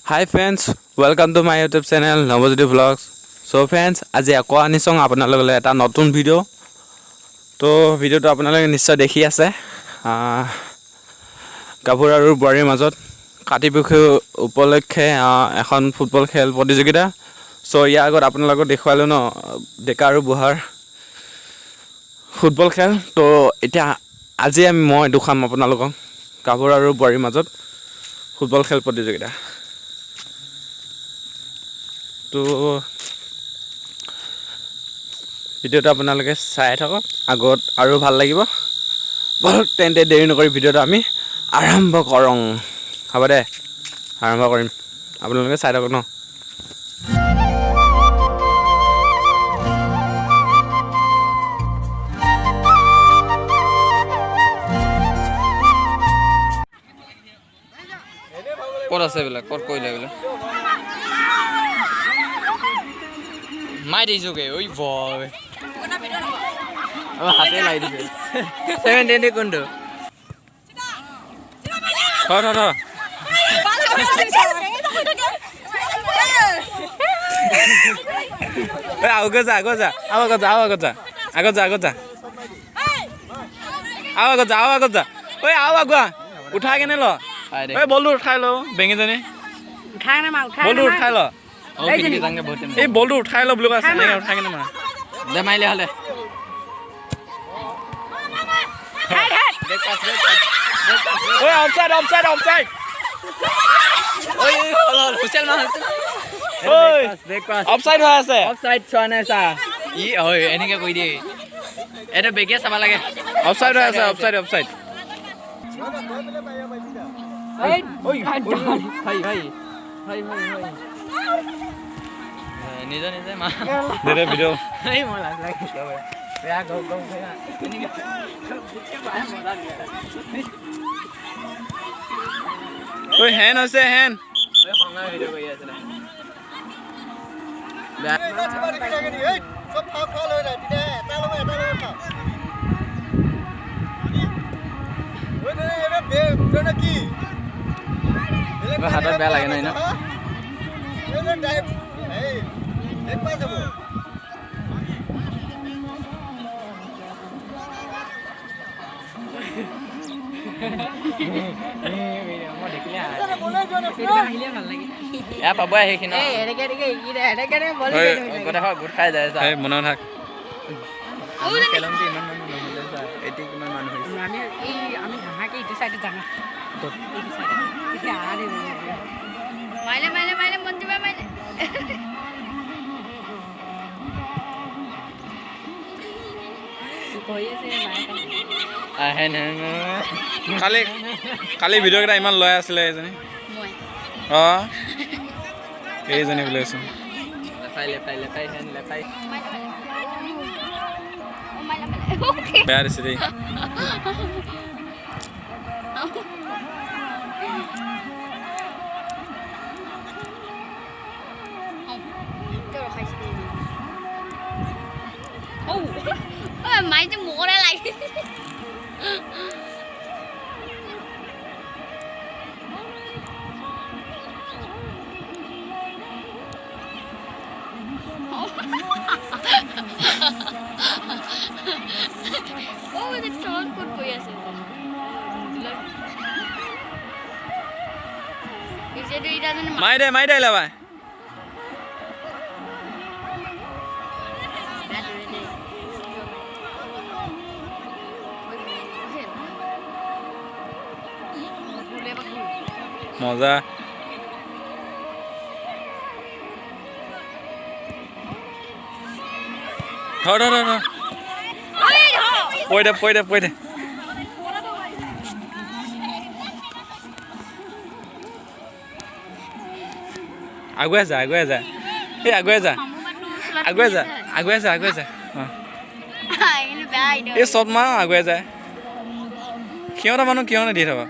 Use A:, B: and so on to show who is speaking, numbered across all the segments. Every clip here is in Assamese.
A: Hi friends, welcome to my YouTube channel Navajyoti Vlogs. So friends, আজি আকৌ আনিছোঁ আপোনালোকলৈ এটা নতুন ভিডিঅ'। তো ভিডিঅ'টো আপোনালোকে নিশ্চয় দেখি আছে। গাভৰু আৰু বোৱাৰীৰ মাজত কাতি বিহু উপলক্ষে এখন ফুটবল খেল প্ৰতিযোগিতা। সো ইয়াৰ আগত আপোনালোকক দেখুৱালোঁ ন ডেকা আৰু বুঢ়াৰ ফুটবল খেল। তো এতিয়া আজি মই দেখাম আপোনালোকক গাভৰু আৰু বোৱাৰীৰ মাজত ফুটবল খেল প্ৰতিযোগিতা। তো ভিডিঅ'টো আপোনালোকে চাই থাকক, আগত আৰু ভাল লাগিব। বহুত তেন্তে দেৰি নকৰি ভিডিঅ'টো আমি আৰম্ভ কৰোঁ। হ'ব দে, আৰম্ভ কৰিম, আপোনালোকে চাই থাকক ন। ক'ত আছে এইবিলাক, ক'ত কৰিলে এইবিলাক মাই দিছোগে। ওই বয় আমার হাতে লাই দিছে 720 কোনটো থ থ থ আগত যা আগত যা আগত যা আগত যা আগত যা আগত যা আগত যা আগত যা ঐ আগুৱা উঠাই কেনে ল ঐ বলটো উঠাই ল বেঙিজনী
B: উঠাই না মা উঠাই
A: বলটো উঠাই ল এই বলটো উঠাই ল বুলি কৈছে এনেকৈ উঠাই কেনে মাৰা দে মাৰিলে হ'লে ঐ অফসাইড অফসাইড অফসাইড ঐ হুছেল মাৰ ঐ অফসাইড হৈ আছে
B: অফসাইড চোৱা নাই চা
A: ই ঐ এনেকৈ কৈ দিয়ে এটা বেগে চাব লাগে অফসাইড হৈ আছে অফসাইড অফসাইড
B: এই ওই
A: হাই হাই হাই হাই হাই নিজে নিজে মা দে ভিডিঅ'
B: এই মই লাজ লাগে বেয়া গৌ গৌ বেয়া
A: ঐ হেন হৈছে হেন হাতত বেয়া লাগে ন পাবই সেইখিনি গোট খাই যায় মনত থাক খেলতে ইমান মানুহ নহ'লে এতিয়া কিমান মানুহ হৈছে
B: আমি হাঁহাকে ইটো চাইডে যাম
C: মাইলে মাইলে মাইলে মন্দিবা মাইলে
A: কালি ভিডিঅ'কেইটা ইমান লৈ আছিলে এইজনী অঁ এইজনী বুলি কৈছোঁ বেয়া দিছে দেই
C: মাইটো মোকৰে লাগে
A: মাৰি দে লাবা মজা ধৰ পৰি দে আগুৱাই যা এই আগুৱাই যা এই চট মাৰ আগুৱাই যায় সিহঁতৰ মানুহ কিয় দি থকা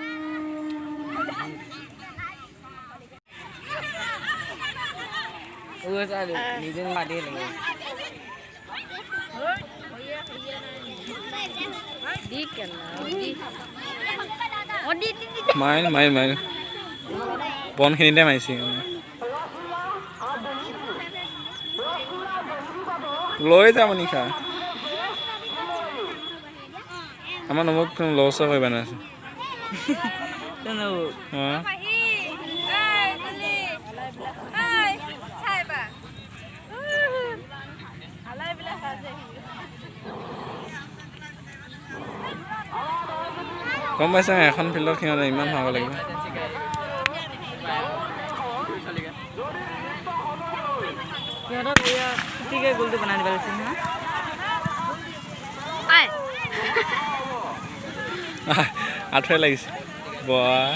B: নিজে মাতি
A: মাইল বনখিনিতে মাৰিছে লৈ যা মনিষা আমাৰ নমক লছ কৰিবা না গম পাইছা এখন ফিল্ডত সিহঁতে ইমান ভাব লাগিব
B: গোলটো বনাই দিব লাগিছিল
A: আঠুৱে লাগিছে বাহ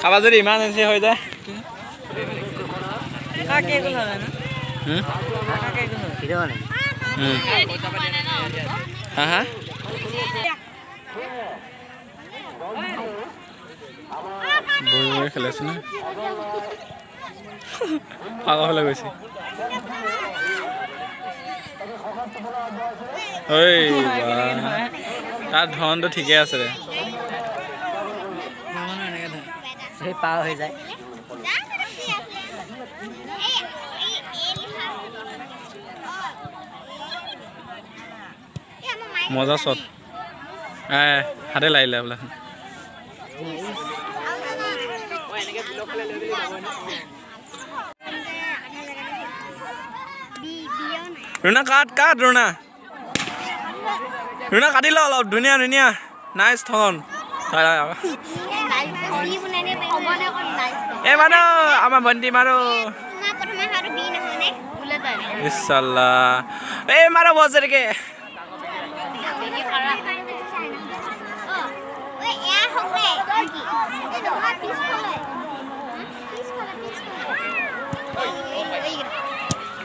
A: খাবা যদি ইমাৰ্জেঞ্চি হৈ যায় হা হা বহি বহি খেলাইছে না পাগল হৈ গৈছে ঐ তাৰ ধৰণটো ঠিকে আছে দে
B: পাৰ হৈ যায়
A: মজা শ্বট হাতে লাগিলে বোলে ৰুণা কাট কাট ৰুণা ৰুণা কাটি ল অলপ ধুনীয়া ধুনীয়া নাইচ থন এই মানো আমাৰ ভণ্টি মাৰো ইছাল্লাহ এই মাৰো বজৰকে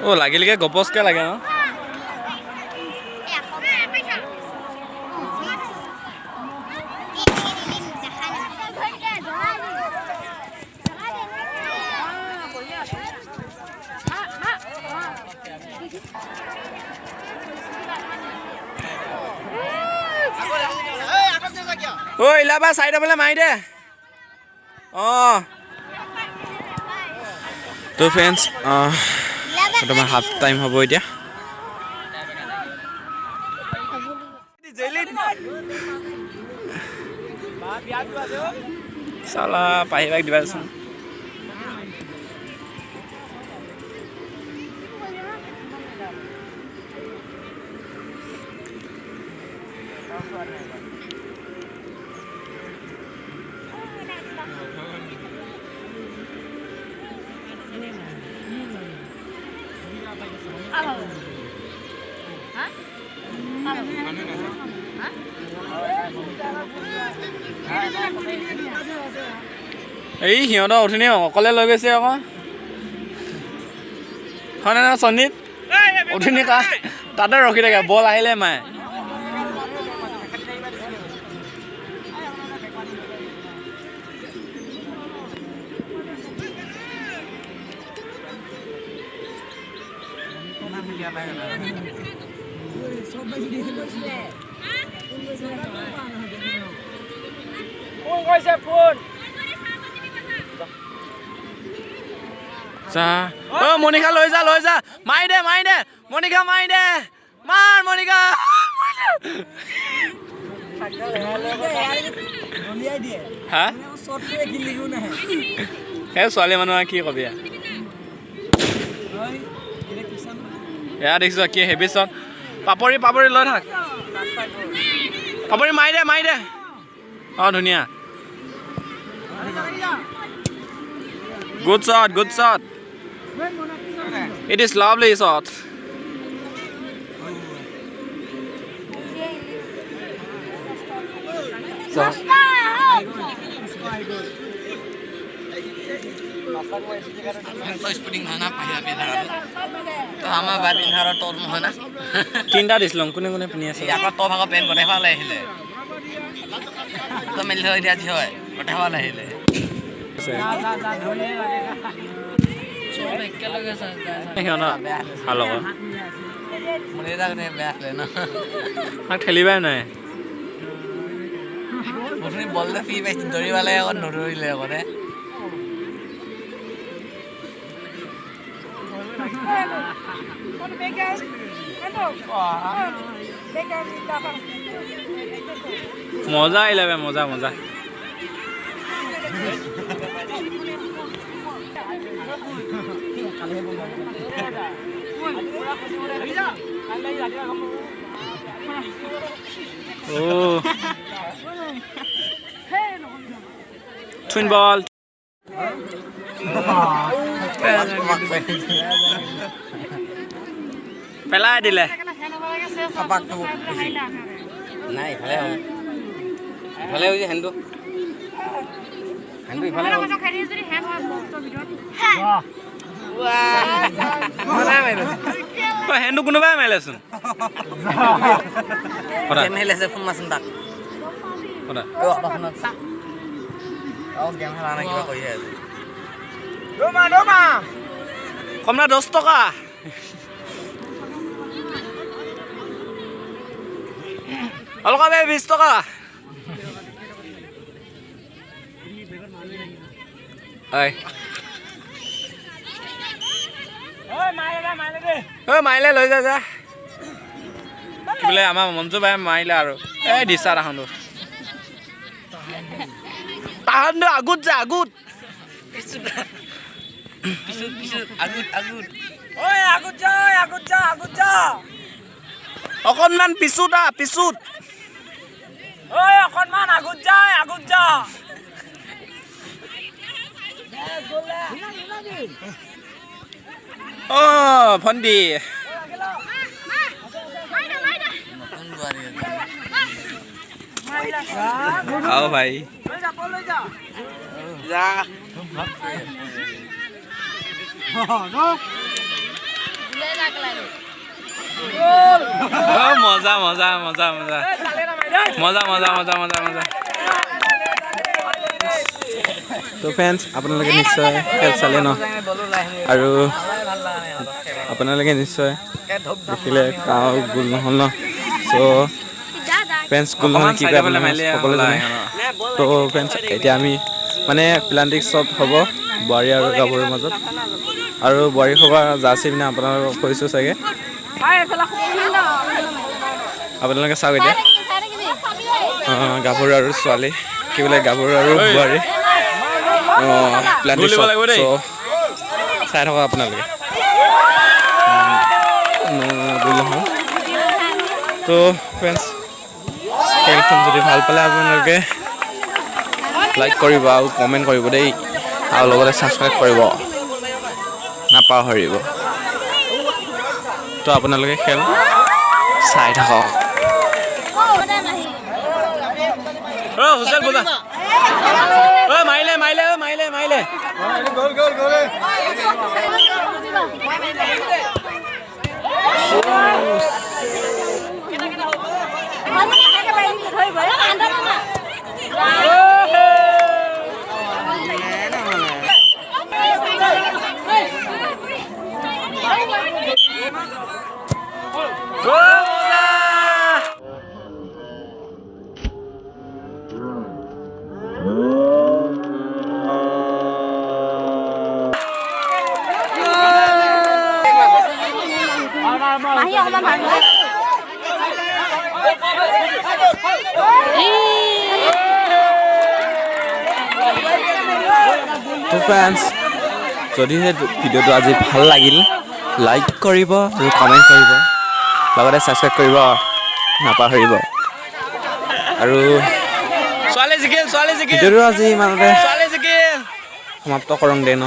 A: অ' লাগিলকে গপচকে লাগে ন ঐ ইলাবা চাইডৰ ফালে মাৰি দে অঁ তো ফ্ৰেণ্ডছ তোমাৰ হাফ টাইম হ'ব এতিয়া চালা পাহি বাইক দিবাচোন এই সিহঁতৰ উঠনি অকলে লৈ গৈছে আকৌ হয়নে নহয় সন্দীপ উঠনি তাতে ৰখি থাকে বল আহিলে মায়ে মনিকা লৈ যা মাৰি দে মনিকা মাৰি দে মাৰ মনিকা হা সেই ছোৱালী মানুহ কি কবি এয়া দেখিছ কি হেভি শ্বট পাপৰি লৈ থাক পাপৰি মাৰি দে অঁ ধুনীয়া good shot it is lovely shot তিনিটা দিছিলো কোনে কোনে পিন্ধি আছে
B: ইয়াৰ পৰা তই ভাগৰ পেণ্ট গোটেই ভাল আহিলে তই মেলি থৈ দিয়া হয় গোটেই ভাল আহিলে
A: সিহঁতৰ ভাল লগৰ
B: Mulai dah kena beak le na.
A: আমাক ঠেলিবাই নাই
B: Mungkin bol dah fee baik dori wala ya kan dori le kan eh.
A: মজা আহিলে বে মজা মজা Oh. Twin ball. Pelai dile.
B: Kapak tu. Nai, phale ho. Phale ho je handu. Handu phale ho. Wah. Mana main?
A: Oh, handu kuno ba main lesun.
B: Game hele se phun masun tak.
A: Ora.
B: Oh, apa kena tak? Oh, game helana kiba koi hai.
D: Doma.
A: Komna 10 taka. Alka be 20 taka. Ai. Oi maile লৈ যা যা কি বলে আমাৰ মঞ্জু বাই মাৰিলে আৰু এই দিছা ৰাখোঁ তাহান আগুত যা আগুত
B: Pisut, agut.
D: Oi, agut ja.
A: অকণমান পিছুত পিছুত
D: Oi, অকণমান agut ja.
A: অ ভন্ডি
B: Nonton dua hari.
A: আও ভাই
D: লৈ যা।
B: Ya.
A: মজা মজা মজা মজা মজা মজা মজা মজা মজা তো ফ্ৰেণ্ডছ আপোনালোকে নিশ্চয় খেল চালে ন আৰু আপোনালোকে নিশ্চয় দেখিলে কাও গোল নহ'ল ন চ' ফ্ৰেণ্ডছ গোল নহ'লে কি কৰে আপোনালোকে সকলোৱে জানে তো ফ্ৰেণ্ডছ এতিয়া আমি মানে প্লান্টিক চব হ'ব বোৱাৰী আৰু গাভৰুৰ মাজত আৰু বোৱাৰী সভা জাৰ্চি পিনে আপোনালোকক কৈছোঁ চাগে আপোনালোকে চাওক এতিয়া গাভৰু আৰু ছোৱালী কি বোলে গাভৰু আৰু বোৱাৰী প্লান্টিক চাই থাকক আপোনালোকে ভুল নহয় তো ফ্ৰেণ্ডছ খেলখন যদি ভাল পালে আপোনালোকে লাইক কৰিব আৰু কমেণ্ট কৰিব দেই আৰু লগতে ছাবস্ক্ৰাইব কৰিব নাপাহৰিব তো আপোনালোকে খেল চাই থাকক হুছেইন বজা মাৰিলে তো ফ্ৰেণ্ডছ যদিহে ভিডিঅ'টো আজি ভাল লাগিল লাইক কৰিব আৰু কমেণ্ট কৰিব লগতে ছাবস্ক্ৰাইব কৰিব নাপাহৰিব আৰু ভিডিঅ'টো আজি ইমানতে সমাপ্ত কৰোঁ দে ন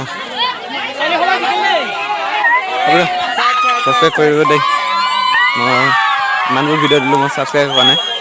A: ছাবস্ক্ৰাইব কৰিব দেই মই ইমানবোৰ ভিডিঅ' দিলোঁ মই ছাবস্ক্ৰাইব কৰা নাই